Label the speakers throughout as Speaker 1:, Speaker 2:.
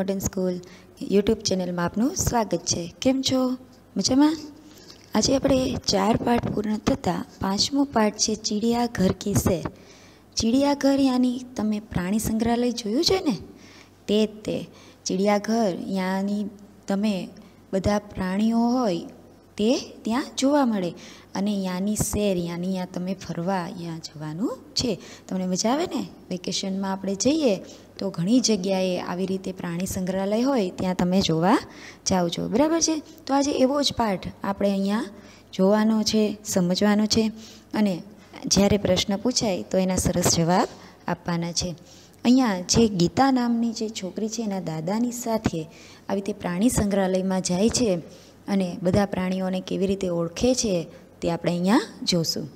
Speaker 1: Modern school YouTube ચેનલમાં આપનું સ્વાગત છે। કેમ છો? મજામાં? આજે આપણે 4 પાઠ પૂર્ણ થતાં 5મો પાઠ છે ચિડિયાઘર કી સૈર। ચિડિયાઘર યાની તમે પ્રાણી સંગ્રહાલય જોયું છે ને, તે ચિડિયાઘર યાની તમે બધા પ્રાણીઓ હોય તે ત્યાં જોવા મળે અને યાની સૈર યાની યા તમે ફરવા ત્યાં જવાનું છે। તમને મજા આવે ને? વેકેશનમાં આપણે જઈએ તો ઘણી જગ્યાએ આવી રીતે પ્રાણી સંગ્રહાલય હોય ત્યાં તમે જોવા જાઓ છો, બરાબર છે? તો આજે એવો જ પાઠ આપણે અહીંયા જોવાનો છે, સમજવાનો છે અને જ્યારે પ્રશ્ન પૂછાય તો એના સરસ જવાબ આપવાના છે। અહીંયા જે ગીતા નામની જે છોકરી છે એના દાદાની સાથે આવી રીતે પ્રાણી સંગ્રહાલયમાં જાય છે અને બધા પ્રાણીઓને કેવી રીતે ઓળખે છે તે આપણે અહીંયા જોશું।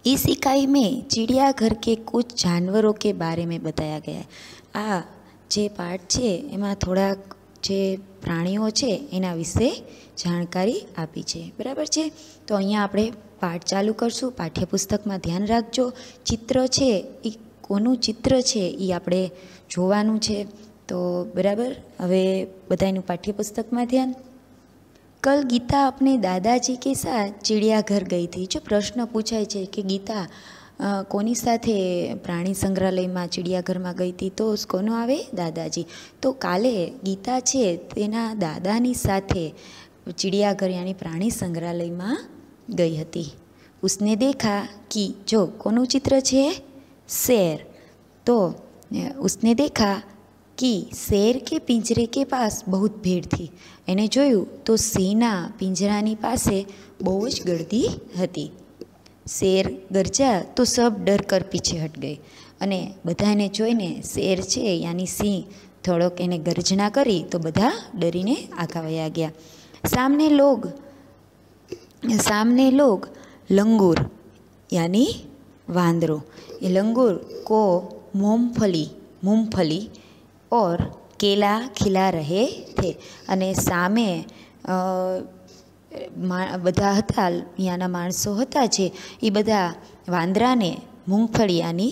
Speaker 1: इस इकाई में चिड़ियाघर के कुछ जानवरों के बारे में बताया गया है। આ જે પાઠ છે એમાં થોડાક જે પ્રાણીઓ છે એના વિશે જાણકારી આપી છે, બરાબર છે? તો અહીંયા આપણે પાઠ ચાલુ કરશું। પાઠ્યપુસ્તકમાં ધ્યાન રાખજો, ચિત્ર છે એ કોનું ચિત્ર છે એ આપણે જોવાનું છે। તો બરાબર, હવે બધાનું પાઠ્યપુસ્તકમાં ધ્યાન। कल गीता अपने दादाजी के साथ चिड़ियाघर गई थी। जो प्रश्न पूछाय छे कि गीता कोनी साथे प्राणी संग्रहालय में चिड़ियाघर में गई थी, तो कोनो आवे? दादाजी। तो काले गीता छे तेना दादानी साथे चिड़ियाघर यानी प्राणी संग्रहालय में गई हती। उसने देखा कि जो कोनु चित्र छे? शेर। तो उसने देखा कि शेर के पिंजरे के पास बहुत भीड़ थी। एने जोयुं तो सिंहना पिंजरानी पासे बहु ज गर्दी हती। शेर गरजा तो सब डर कर पीछे हट गए अने बधाने जोईने शेर छे यानी सिंह थोड़ोक एने गर्जना करी तो बधा डरीने आगा वया गया। सामने लोग लंगूर यानी वांदरो, ये लंगूर को मूंगफली और केला खिला रहे थे अने सामे बधा हता याना माणसो हता जे ए बधा वांदराने मूंगफली यानी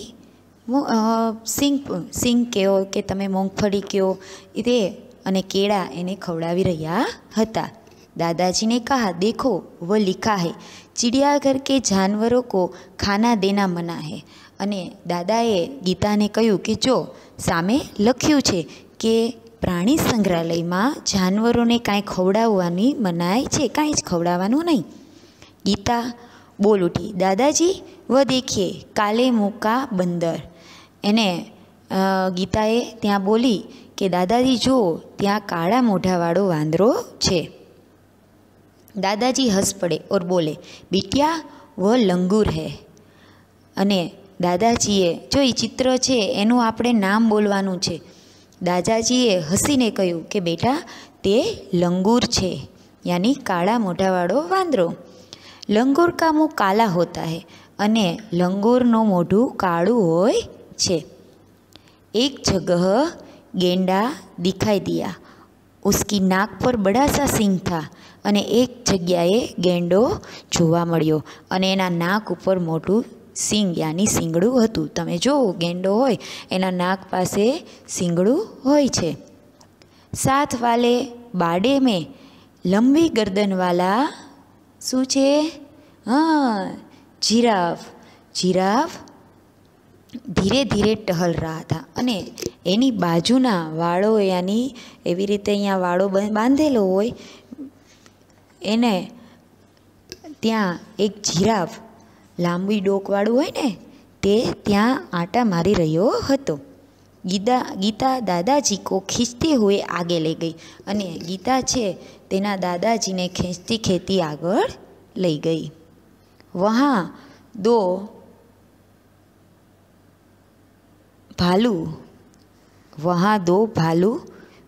Speaker 1: सिंग कहो के तमे मूंगफली कहो ते अने केड़ा एने खवड़ावी रह्या हता। दादाजी ने कहा, देखो वो लिखा है चिड़ियाघर के जानवरों को खाना देना मना है। अने दादाए गीताने कह्युं कि जो सामे लख्युं छे के प्राणी संग्रहालय में जानवरों ने कांई खवड़ाववानी मनाई छे, कांई ज खवड़ाववानुं नहीं। गीता बोल उठी, दादाजी वो देखिए काले मुँह का बंदर। एने गीताए त्यां बोली कि दादाजी जो त्यां काळा मोढावाळो वांदरो छे। दादाजी हंस पड़े और बोले, बिटिया वो लंगूर है। अने दादाजीए जो ई चित्र छे एनुं आपणे नाम बोलवानुं छे। दादाजीए हसीने कह्युं कि बेटा ते लंगूर छे यानी काळा मोढावाळो वांदरो। लंगूर का मुँह काला होता है अने लंगूरनो मोढुं काळुं होय छे। एक जगह गेंडा दिखाई दिया, उसकी नाक पर बड़ा सा सींग था अने एक जग्याए गेंडो जोवा मळ्यो अने एना नाक उपर मोटुं सींग यानी सींगड़ू हतुं। तमे जो गेंडो होय एना नाक पासे सींगड़ू होय छे। साथ वाले बाड़े में लंबी गर्दन वाला शुं छे? हाँ, जिराफ धीरे धीरे टहल रहा था अने एनी बाजुना वाळो यानी एवी रीते अहींया वाळो बांधेलो होय एने त्यां एक जिराफ लांबी डोकवाळुं होय ने ते त्यां आटा मारी रह्यो हतो। गीता दादाजी को खींचते हुए आगे ले गई अने गीता छे तेना दादाजी ने खींचती खेती आगळ लई गई। वहाँ दो भालू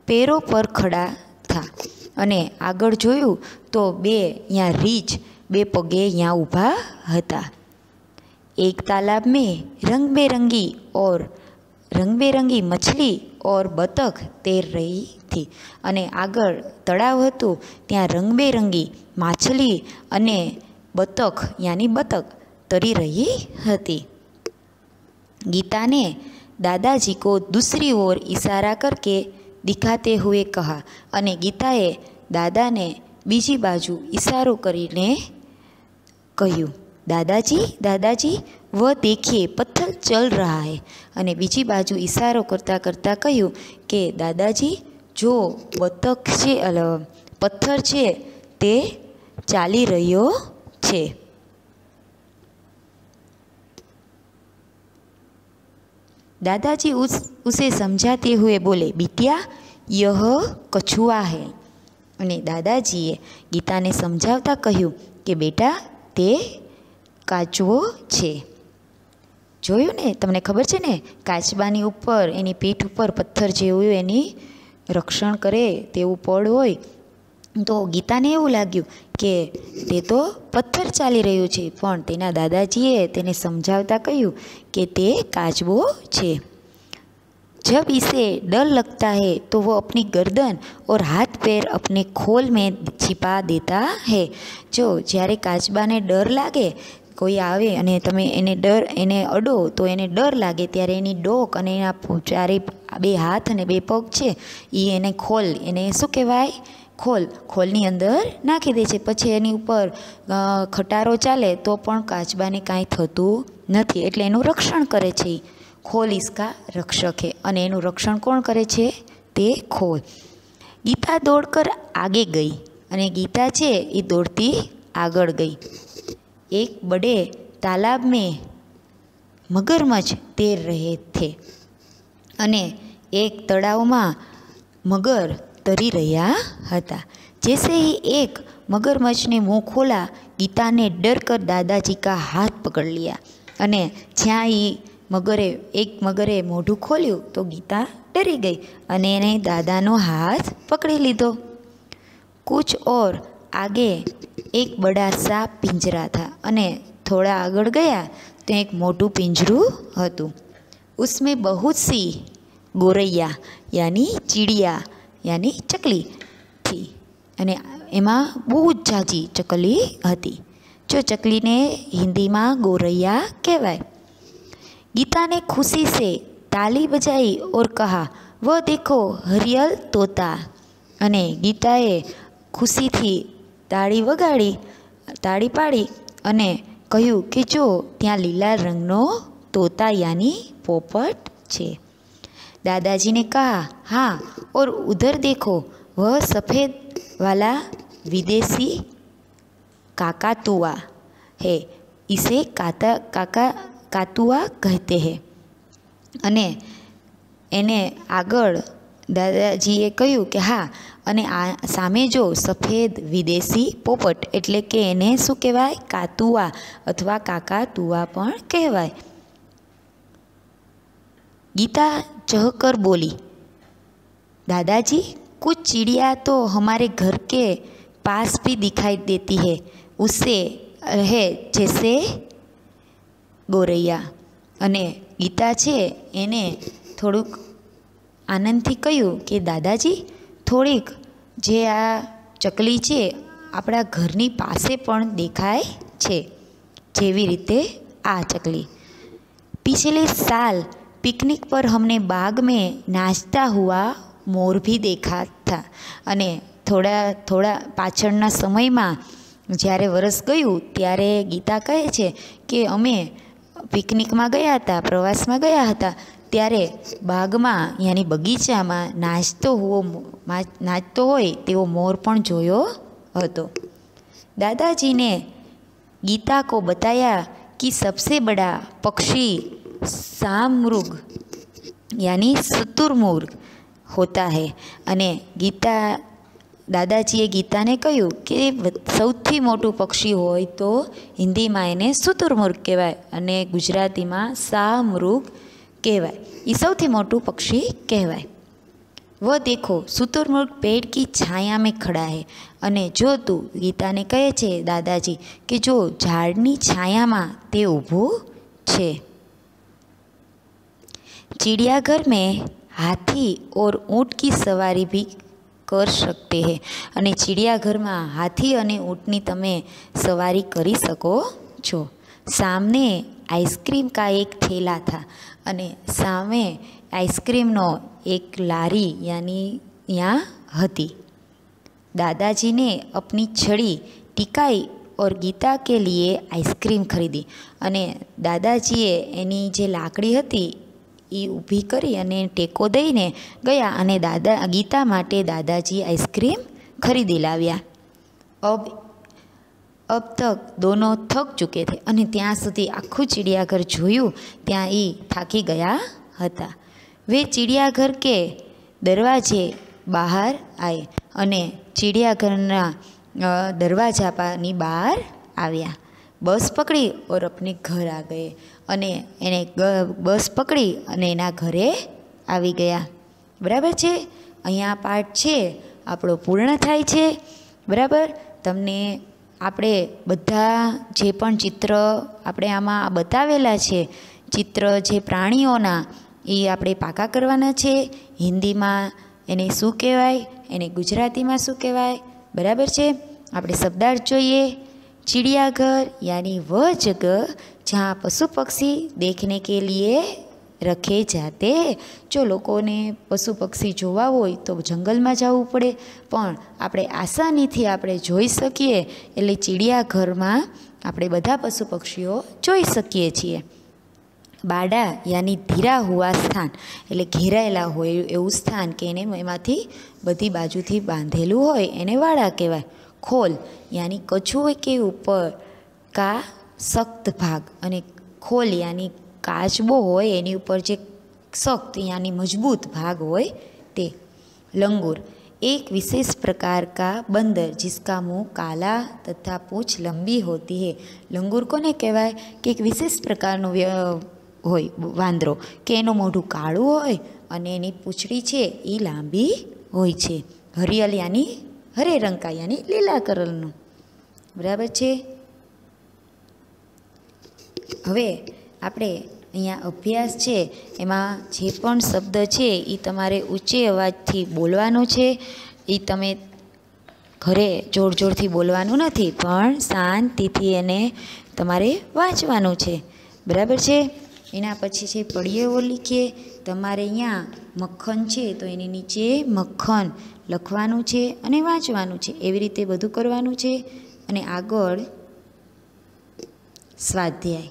Speaker 1: पैरों पर खड़ा था अने आगळ जोयुं तो यहाँ रीछ बे पगे यहाँ ऊभा हता। एक तालाब में रंग बेरंगी मछली और बतख तैर रही थी अने आगळ तळाव हतुं त्यां रंग बेरंगी माछली अने बतख यानी बतक तरी रही हती। गीता ने दादाजी को दूसरी ओर इशारा करके दिखाते हुए कहा। अने गीताए दादाने बीजी बाजू इशारो करीने कह्युं, दादाजी दादाजी वह देखिए पत्थर चल रहा है। अने बीजी बाजू इशारो करता करता कह्युं के दादाजी जो बतक छे पत्थर छे ते चाली रह्यो छे। दादाजी उसे समझाते हुए बोले, बिटिया यह कछुआ है। अने दादाजीए गीताने समझावता कह्युं के बेटा ते काचबो छे। जोयुं ने, तमने खबर छे ने, काचबानी उपर एनी पीठ उपर पत्थर जेवुं एनी रक्षण करे तेवुं पड़ होय। तो गीताने एवुं लाग्युं के ते तो पत्थर चाली रह्यो छे, पण तेना दादाजीए तेने समझावता कह्युं के ते काचबो छे। जब इसे डर लगता है तो वो अपनी गर्दन और हाथ पैर अपने खोल में छिपा देता है। जो જ્યારે કાચબાને ડર લાગે, કોઈ આવે અને તમે એને અડો તો એને ડર લાગે, ત્યારે એની ડોક અને એના ચારે બે હાથ અને બે પગ છે એ એને ખોલ, એને શું કહેવાય, ખોલની અંદર નાખી દે છે। પછી એની ઉપર ખટારો ચાલે તો પણ કાચબાને કાંઈ થતું નથી, એટલે એનું રક્ષણ કરે છે। खोल इसका रक्षक है। अने एनु रक्षण कोण करे छे? ते खोल। गीता दौड़कर आगे गई अने गीता छे ए दौड़ती आगळ गई। एक बड़े तालाब में मगरमच्छ तैर रहे थे अने एक तळाव में मगर तरी रह्या हता। जैसे ही एक मगरमच्छ ने मुँह खोला, गीता ने डर कर दादाजी का हाथ पकड़ लिया अने ज्यां एक मगरे मोढुं खोल्युं तो गीता डरी गई अने एने दादानो हाथ पकड़ी लीधो। कुछ और आगे एक बड़ा सा पिंजरा था अने थोड़ा आगळ गया तो एक मोटुं पिंजरू हतुं। उसमें बहुत सी गोरैया यानी चिड़िया यानी चकली थी अने एमां बहुत जाजी चकली हती। जो चकली ने हिंदी में गोरैया कहेवाय। गीता ने खुशी से ताली बजाई और कहा, वह देखो हरियल तोता। अने गीताए खुशी थी ताड़ी वगाड़ी, ताड़ी पाड़ी अने कह्युं कि जो त्यां लीला रंगनो तोता यानी पोपट छे। दादाजी ने कहा, हाँ और उधर देखो वह सफ़ेद वाला विदेशी काकातुआ है, इसे कातुआ कहते हैं। अने एने आगळ दादाजीए कह्युं कि हाँ, अने सामे जो सफ़ेद विदेशी पोपट एटले के एने शुं कहेवाय, कातुआ अथवा काकातुआ पण कहेवाय। गीता चहकर बोली, दादाजी कुछ चिड़िया तो हमारे घर के पास भी दिखाई देती है, उससे है जैसे गोरैया। अने गीता छे एने थोड़ुंक आनंदथी कह्युं कि दादाजी थोड़ीक जे आ चकली छे आपणा घरनी पासे पण देखाय छे, जेवी रीते आ चकली। पिछले साल पिकनिक पर हमने बाग में नाचता हुआ मोर भी देखा था। अने थोड़ा पाछळना समयमां જ્યારે વરસ ગયું ત્યારે ગીતા કહે છે કે અમે પિકનિકમાં ગયા હતા, પ્રવાસમાં ગયા હતા, ત્યારે બાગમાં યાની બગીચામાં નાચતો હોય તેવો મોર પણ જોયો હતો। दादाजी ने गीता को बताया कि सबसे बड़ा पक्षी सामृग यानी शुतुरमुर्ग होता है। अने दादाजीए गीता ने कह्युं कि सौथी मोटुं पक्षी होय तो हिंदी में एने शुतुरमुर्ग कहेवाय अने गुजराती में शाहमृग कहेवाय। ये सौथी मोटुं पक्षी कहेवाय। वह देखो शुतुरमुर्ग पेड़ की छाया में खड़ा है। अने जो तू गीता ने कहे छे दादाजी कि जो झाड़नी छाया में ते ऊभो छे। चिड़ियाघर में हाथी और ऊँट की सवारी भी कर सकते हैं। अने चिड़ियाघर में हाथी अने ऊँटनी तमे सवारी करी सको छो। सामने आइसक्रीम का एक ठेला था अने सामे आइसक्रीमनो एक लारी यानी यहाँ हती। दादाजी ने अपनी छड़ी टिकाई और गीता के लिए आइसक्रीम खरीदी अने दादाजीए एनी जे लाकड़ी हती એ ઊભી કરી અને ટેકો દઈને ગયા અને ગીતા માટે દાદાજી આઈસ્ક્રીમ ખરીદી લાવ્યા। अब तक दोनों थक चुके थे અને ત્યાં સુધી આખું ચિડિયાઘર જોયું ત્યાં એ થાકી ગયા હતા। वे चिड़ियाघर के दरवाजे बहार आए અને चिड़ियाघरना दरवाजानी बहार आव्या। बस पकड़ी और अपने घर आ गए अने एने बस पकड़ी अने एना घरे आवी गया। बराबर छे। अहींया पाठ छे आपणो पूर्ण थाय छे। बराबर। तमने आपणे बधा जे पण चित्र आपणे आमां बतावेला छे चित्र जे प्राणीओना ए आपणे पाका करवाना छे। हिंदीमां एने शुं कहेवाय एने गुजरातीमां शुं कहेवाय। बराबर छे। आपणे शब्दार्थ जोईए। चिड़ियाघर यानी वह जगह जहाँ पशु पक्षी देखने के लिए रखे जाते हैं। जो लोगों ने पशु पक्षी जोवा होय तो जंगल में जवुं पड़े पण आपणे आसानीथी आपणे जोई सकीए एटले चिड़ियाघर में आपणे बधा पशु पक्षीओ जोई सकीए छीए। बाड़ा यानी धीरा हुआ स्थान एटले घेरायेला होय एवुं स्थान के एमांथी बधी बाजुथी बांधेलुं होय एने वाड़ा कहेवाय। खोल यानी कछुए के ऊपर का सख्त भाग अने खोल यानी काचबो होय एनी ऊपर जे सख्त यानी मजबूत भाग होय ते। लंगूर एक विशेष प्रकार का बंदर जिसका मुंह काला तथा पूंछ लंबी होती है। लंगूर कोने कहेवाय कि एक विशेष प्रकारनो होय वांदरो के एनुं मोढुं काळुं होय अने एनी पूंछड़ी छे ए लांबी होय छे। हरियल यानी हरे रंग का यानी लीला कलरનું। बराबर छे। हवे आपणे अहींया अभ्यास छे एमां जे पण शब्द छे ए तमारे ऊंचे अवाजथी बोलवानो छे। ए तमे घरे जोर जोरथी बोलवानुं नथी पण शांतिथी एने तमारे वांचवानुं छे। बराबर छे। एना पछी छे पढ़िए लिखीए। तमारे अहींया मक्खन छे तो एनी नीचे मक्खन लखवानुं छे अने वांचवानुं छे। एवी रीते बधुं करवानुं छे। अने आगळ स्वाध्याय।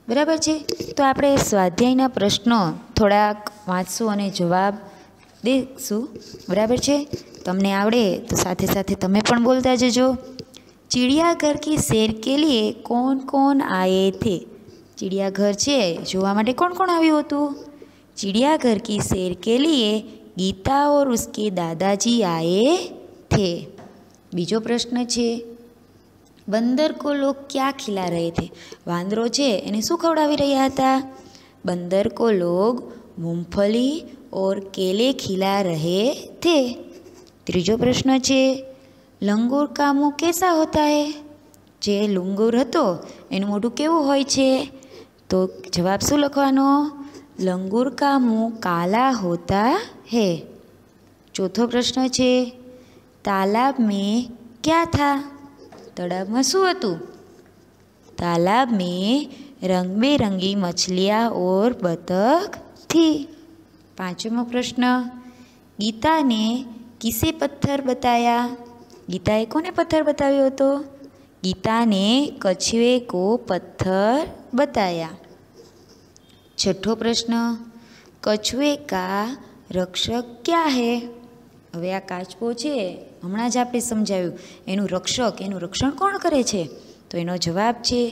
Speaker 1: बराबर छे। तो आपणे स्वाध्यायना प्रश्नो थोड़ाक वांचशुं अने जवाब देशुं। बराबर छे। तमने आवडे तो साथे साथे तमे पण बोलता जजो। चिड़ियाघर की सैर के लिए कौन कौन आए थे। चिड़ियाघर छे जोवा माटे कोण कोण आव्युं हतुं। चिड़ियाघर की सैर के लिए गीता और उसके दादाजी आए थे। बीजो प्रश्न छे बंदर को लोग क्या खिला रहे थे। वांदरो छे एने शुं खवडावी रह्या हता। बंदर को लोग मूंगफली और केले खिला रहे थे। तीजो प्रश्न छे लंगूर का मुंह कैसा होता है। जे लंगूर हतो एनुं मोढुं केवुं होय छे। तो जवाब शुं लखवानो। लंगूर का मुंह काला होता है। चौथो प्रश्न छे तालाब में क्या था। तलाब में शुं हतुं। तालाब में रंग बेरंगी मछलियाँ और बतख थी। पांचमो प्रश्न गीता ने किसे पत्थर बताया। गीताए कोने पत्थर बताव्यो हतो। गीता ने कछुए को पत्थर बताया। छठो प्रश्न कछुए का रक्षक क्या है। हवे आ काचबो छे हमणां ज आपणे समजाव्युं एनुं रक्षण कोण करे छे। तो एनो जवाब छे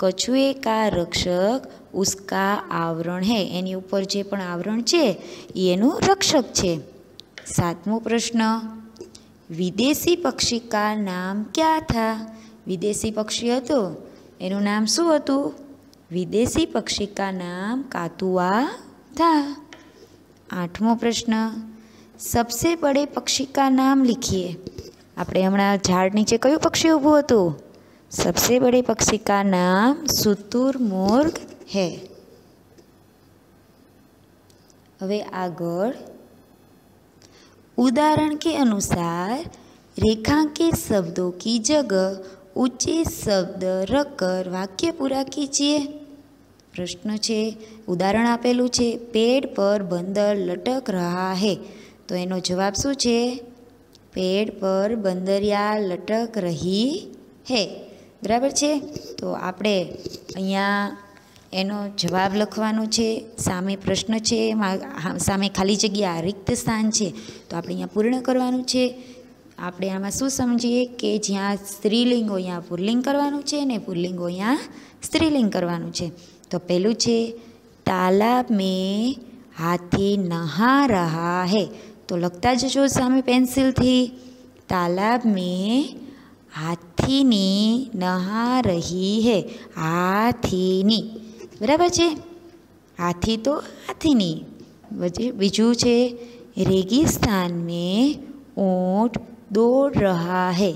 Speaker 1: कछुए का रक्षक उसका आवरण है। एनी उपर जे पण आवरण छे ए एनुं रक्षक छे। सातमो प्रश्न विदेशी पक्षी का नाम क्या था। विदेशी पक्षी हतो एनुं नाम शुं हतुं। विदेशी पक्षी का नाम कातुआ था। आठमो प्रश्न सबसे बड़े पक्षी का नाम लिखिए। आपणे हमणां झाड़ नीचे कयुं पक्षी ऊभुं हतुं। सबसे बड़े पक्षी का नाम शुतुरमुर्ग है। हवे आगळ उदाहरण के अनुसार रेखांकित शब्दों की जगह ऊंचे शब्द रखकर वाक्य पूरा कीजिए। પ્રશ્ન છે, ઉદાહરણ આપેલું છે, પેડ પર બંદર લટક રહા હે. તો એનો જવાબ શું છે? પેડ પર બંદરિયા લટક રહી હે. બરાબર છે. તો આપણે અહીંયા એનો જવાબ લખવાનો છે. સામે પ્રશ્ન છે, સામે ખાલી જગ્યા રિક્ત સ્થાન છે, તો આપણે અહીંયા પૂર્ણ કરવાનું છે. આપણે આમાં શું સમજીએ કે જ્યાં સ્ત્રીલિંગ હોય ત્યાં પુલ્લિંગ કરવાનું છે ને પુલ્લિંગ હોય ત્યાં સ્ત્રીલિંગ કરવાનું છે. તો પહેલું છે, તાલાબ મેં હાથી નહા રહા હે. તો લખતા જજો સામે પેન્સિલથી. તાલાબ મેં હાથીની નહા રહી હે. હાથીની. બરાબર છે. હાથી તો હાથીની. બીજું છે, રેગિસ્તાન મેં ઊંટ દોડ રહા હે.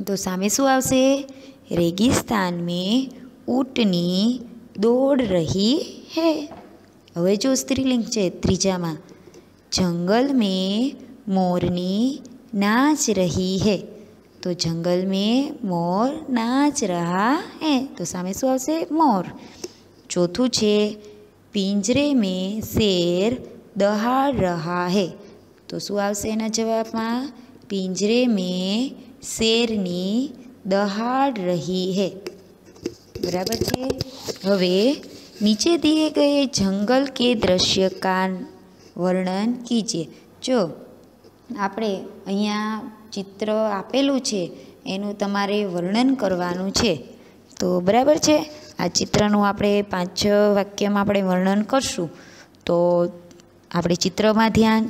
Speaker 1: તો સામે શું આવશે? રેગિસ્તાન મેં ઊંટની દોડ રહી હે. હવે જો સ્ત્રીલિંગ છે ત્રીજામાં, જંગલ મેં મોરની નાચ રહી હે. તો જંગલ મેં મોર નાચ રહા હે. તો સામે શું આવશે? મોર. ચોથું છે, પિંજરે મેં શેર દહાડ રહા હે. તો શું આવશે એના જવાબમાં? પિંજરે મેં શેરની દહાડ રહી હે. બરાબર છે. હવે નીચે दिए गए जंगल के दृश्य का વર્ણન કીજીએ. જો આપણે અહીંયા ચિત્ર આપેલું છે એનું તમારે વર્ણન કરવાનું છે. તો બરાબર છે. આ ચિત્રનું આપણે 5-6 વાક્યમાં આપણે વર્ણન કરશું. તો આપણે ચિત્રમાં ધ્યાન,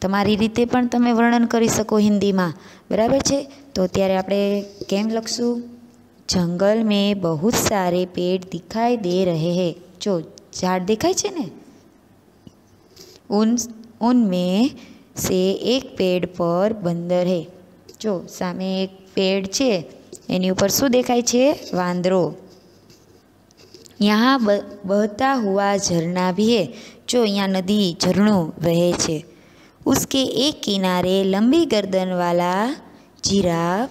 Speaker 1: તમારી રીતે પણ તમે વર્ણન કરી શકો હિન્દીમાં. બરાબર છે. તો ત્યારે આપણે કેમ લખશું? जंगल में बहुत सारे पेड़ दिखाई दे रहे हैं. जो झाड़ दिखाई છે ને, उनमें से एक पेड़ पर बंदर है. जो सामे एक पेड़ છે એની ઉપર શું દેખાય છે? વાંદરો. यहाँ बहता हुआ झरना भी है. जो यहाँ नदी झरણું વહે છે. उसके एक किनारे लंबी गर्दन वाला जिराफ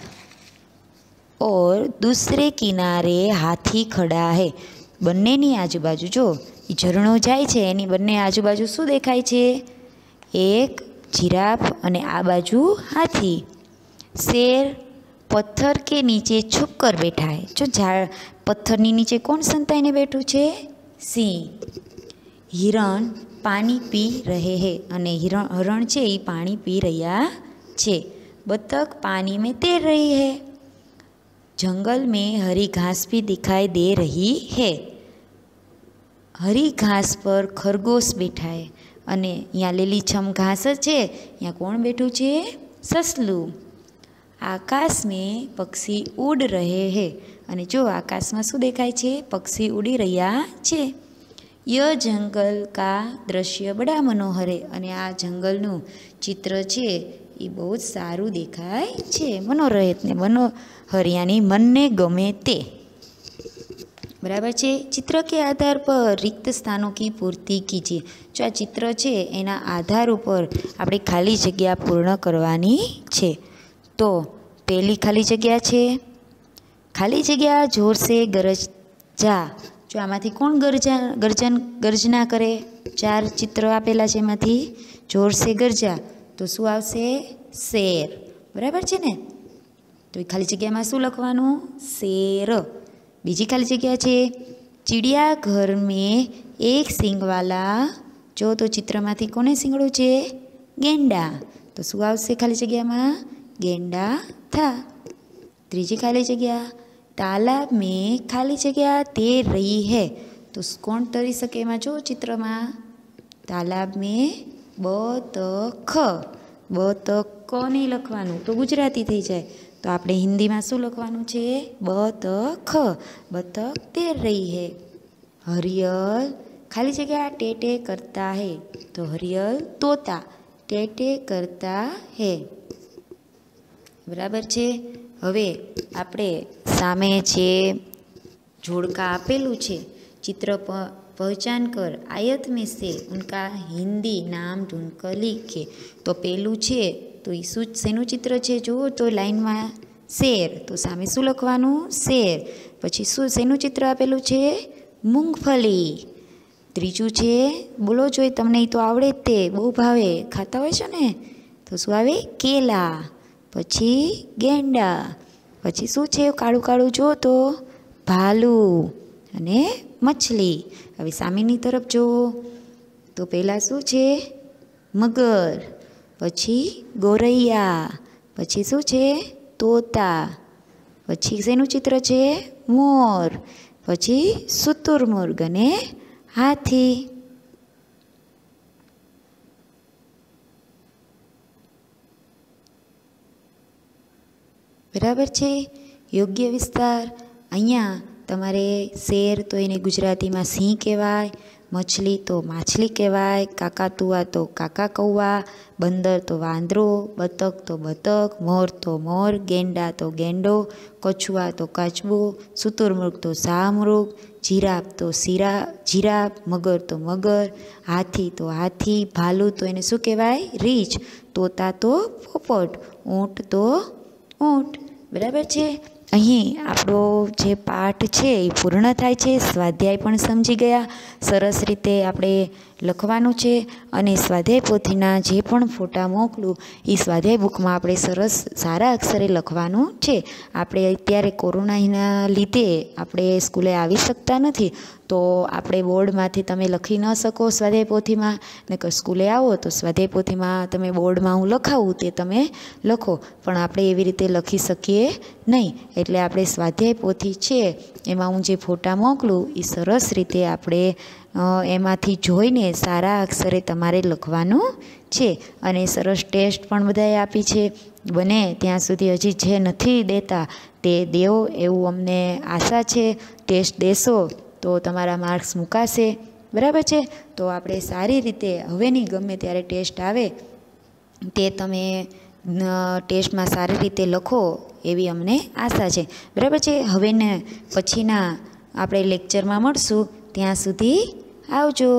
Speaker 1: और दूसरे किनारे हाथी खड़ा है. બંનેની આજુબાજુ જો એ ઝરણો જાય છે એની બંને આજુબાજુ શું દેખાય છે? એક જીરાફ અને આ બાજુ હાથી. શેર પથ્થર કે નીચે છુપ કર બેઠા હે. જો ઝાડ પથ્થરની નીચે કોણ સંતાઈને બેઠું છે? સિંહ. હિરણ પાણી પી રહે હે. અને હરણ છે એ પાણી પી રહ્યા છે. બતક પાણી में तैर रही है. जंगल में हरी घास भी दिखाई दे रही है. हरी घास पर खरगोश बैठा है. અને અહીંયા લીલીછમ ઘાસ છે, અહીંયા કોણ બેઠું છે? સસલું. આકાશ में पक्षी उड़ रहे हैं. અને જો આકાશમાં શું દેખાય છે? પક્ષી ઉડી રહ્યા છે. યહ જંગલ કા દ્રશ્ય બડા મનોહર હે. અને આ જંગલનું ચિત્ર છે એ બહુ જ સારું દેખાય છે. મનોરહિત ને મનોહર યાની મનને ગમે તે. બરાબર છે. ચિત્ર કે આધાર પર રિક્ત સ્થાનો કી પૂર્તિ કીજીએ. જો આ ચિત્ર છે એના આધાર ઉપર આપણે ખાલી જગ્યા પૂર્ણ કરવાની છે. તો પહેલી ખાલી જગ્યા છે, ખાલી જગ્યા જોર સે ગરજા. જો આમાંથી કોણ ગર્જના કરે? 4 ચિત્ર આપેલા છે એમાંથી જોર સે ગરજા. તો શું આવશે? શેર. બરાબર છે ને. તો એ ખાલી જગ્યામાં શું લખવાનું? શેર. બીજી ખાલી જગ્યા છે, ચિડિયા ઘર મેં એક સિંગવાલા. જો તો ચિત્રમાંથી કોને સિંગડું છે? ગેંડા. તો શું આવશે ખાલી જગ્યામાં? ગેંડા થા. ત્રીજી ખાલી જગ્યા, તાલાબ મેં ખાલી જગ્યા તैर रही है. તો કોણ તરી શકે એમાં? જો ચિત્રમાં તાલાબ મેં બતખ. બતક નહીં લખવાનું તો ગુજરાતી થઈ જાય. તો આપણે હિન્દીમાં શું લખવાનું છે? બતખ. બતખ તैर रही है. હરિયલ ખાલી જગ્યા ટેટે કરતા હે. તો હરિયલ તોતા ટેટે કરતા હે. બરાબર છે. હવે આપણે સામે જે જોડકા આપેલું છે, ચિત્ર पहचान कर आयत में से उनका हिंदी नाम ढूंढ कर लिखे. तो पेलू है तो शेनु चित्र है? जो तो लाइन में शेर. तो सामे शू लखवानुं? शेर. पछी शू शेनु चित्र आपेलू है? મૂંગફલી. ત્રીજું છે, બોલો જોઈએ, તમને એ તો આવડે જ, તે બહુ ભાવે, ખાતા હોય છે ને, તો શું આવે? કેલા. પછી ગેંડા. પછી શું છે? કાળું કાળું જો તો ભાલું અને મછલી. હવે સામેની તરફ જુઓ તો પહેલાં શું છે? મગર. પછી ગોરૈયા. પછી શું છે? તોતા. પછી શેનું ચિત્ર છે? મોર. પછી શુતુરમુર્ગ અને હાથી. બરાબર છે. યોગ્ય વિસ્તાર. અહીંયા તમારે શેર તો એને ગુજરાતીમાં સિંહ કહેવાય, મછલી તો માછલી કહેવાય, કાકાતુઆ તો કાકા કૌવા, બંદર તો વાંદરો, બતક તો બતક, મોર તો મોર, ગેંડા તો ગેંડો, કછુઆ તો કાચબો, શુતુરમુર્ગ તો શાહમૃગ, જીરાફ તો જીરાફ, મગર તો મગર, હાથી તો હાથી, ભાલું તો એને શું કહેવાય? રીંછ, તોતા તો પોપટ, ઊંટ તો ઊંટ. બરાબર છે. અહીં આપણો જે પાઠ છે એ પૂર્ણ થાય છે. સ્વાધ્યાય પણ સમજી ગયા. સરસ રીતે આપણે લખવાનું છે અને સ્વાધ્યાય પોથીના જે પણ ફોટા મોકલું એ સ્વાધ્યાય બુકમાં આપણે સરસ સારા અક્ષરે લખવાનું છે. આપણે અત્યારે કોરોનાના લીધે આપણે સ્કૂલે આવી શકતા નથી, તો આપણે બોર્ડમાંથી તમે લખી ન શકો સ્વાધ્યાય પોથીમાં, નકર સ્કૂલે આવો તો સ્વાધ્યાય પોથીમાં તમે બોર્ડમાં હું લખાવું તે તમે લખો, પણ આપણે એવી રીતે લખી શકીએ નહીં. એટલે આપણે સ્વાધ્યાય પોથી છે એમાં હું જે ફોટા મોકલું એ સરસ રીતે આપણે એમાંથી જોઈને સારા અક્ષરે તમારે લખવાનું છે. અને સરસ ટેસ્ટ પણ બધાએ આપી છે. બને ત્યાં સુધી હજી જે નથી દેતા તે દેવો એવું અમને આશા છે. ટેસ્ટ દેશો તો તમારા માર્ક્સ મુકાશે. બરાબર છે. તો આપણે સારી રીતે હવેની ગમે ત્યારે ટેસ્ટ આવે તે તમે ટેસ્ટમાં સારી રીતે લખો એવી અમને આશા છે. બરાબર છે. હવે ને પછીના આપણે લેક્ચરમાં મળશું. ત્યાં સુધી આવજો.